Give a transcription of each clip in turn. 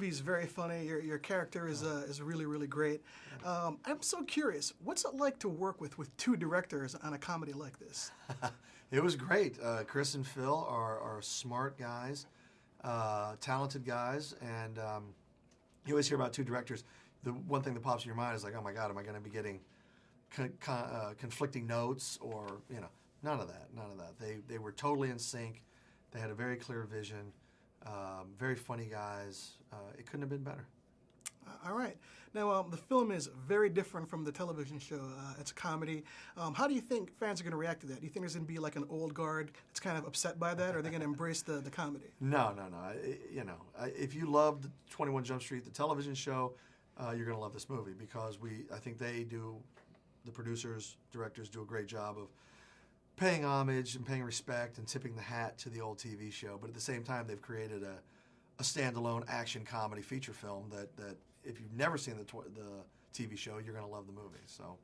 movie is very funny. Your character is really, really great. I'm so curious, what's it like to work with two directors on a comedy like this? It was great. Chris and Phil are smart guys, talented guys, and you always hear about two directors. The one thing that pops in your mind is like, oh my God, am I going to be getting conflicting notes, or none of that. None of that. They were totally in sync. They had a very clear vision. Very funny guys. It couldn't have been better. All right. Now, the film is very different from the television show. It's a comedy. How do you think fans are going to react to that? Do you think there's going to be like an old guard that's kind of upset by that, or are they going to embrace the comedy? No. If you loved 21 Jump Street, the television show, you're going to love this movie because I think the producers, directors do a great job of paying homage and paying respect and tipping the hat to the old TV show. But at the same time, they've created a standalone action comedy feature film that if you've never seen the TV show, you're going to love the movie. So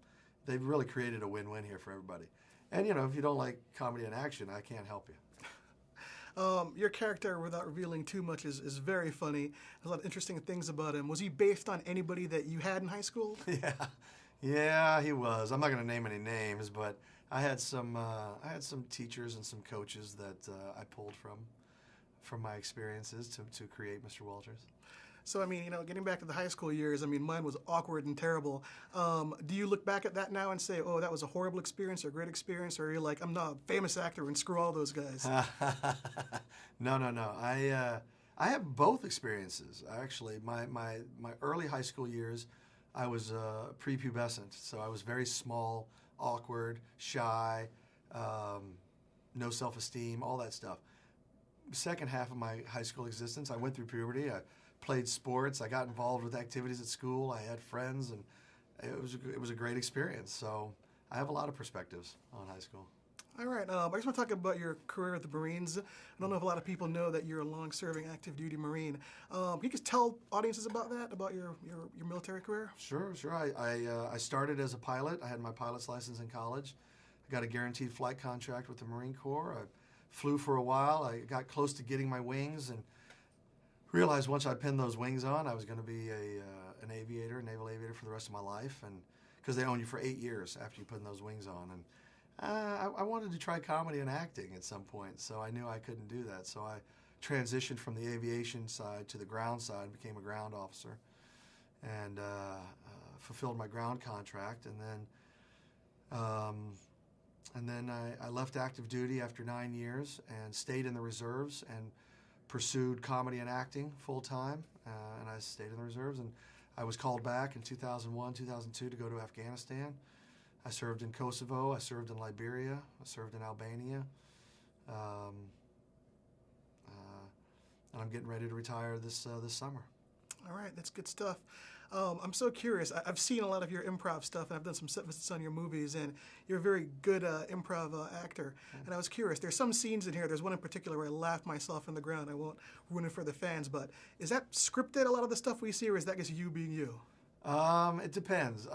they've really created a win-win here for everybody. And, if you don't like comedy and action, I can't help you. Your character, without revealing too much, is very funny. There's a lot of interesting things about him. Was he based on anybody that you had in high school? Yeah, he was. I'm not going to name any names, but I had some teachers and some coaches that I pulled from my experiences to create Mr. Walters. So, getting back to the high school years, mine was awkward and terrible. Do you look back at that now and say, oh, that was a horrible experience or a great experience, or are you like, I'm not a famous actor and screw all those guys? No. I have both experiences, actually. My early high school years, I was prepubescent, so I was very small, awkward, shy, no self-esteem, all that stuff. Second half of my high school existence, I went through puberty. I played sports. I got involved with activities at school. I had friends, and it was a great experience. So I have a lot of perspectives on high school. All right. I just want to talk about your career at the Marines. I don't know if a lot of people know that you're a long-serving active duty Marine. Can you just tell audiences about that, about your military career? Sure. I started as a pilot. I had my pilot's license in college. I got a guaranteed flight contract with the Marine Corps. I flew for a while. I got close to getting my wings and realized once I pinned those wings on, I was going to be an aviator, a naval aviator for the rest of my life, and because they own you for 8 years after you put those wings on. And I wanted to try comedy and acting at some point, so I knew I couldn't do that. So I transitioned from the aviation side to the ground side, became a ground officer, and fulfilled my ground contract. And then I left active duty after 9 years and stayed in the reserves and pursued comedy and acting full time. And I stayed in the reserves, and I was called back in 2001, 2002 to go to Afghanistan. I served in Kosovo, I served in Liberia, I served in Albania, and I'm getting ready to retire this summer. All right, that's good stuff. I'm so curious. I've seen a lot of your improv stuff, and I've done some set visits on your movies, and you're a very good improv actor. And I was curious. There's some scenes in here. There's one in particular where I laughed myself in the ground. I won't ruin it for the fans, but is that scripted, a lot of the stuff we see, or is that just you being you? It depends.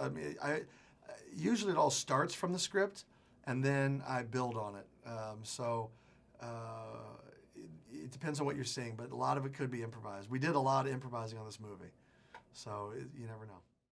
Usually it all starts from the script, and then I build on it. It depends on what you're seeing, but a lot of it could be improvised. We did a lot of improvising on this movie, so you never know.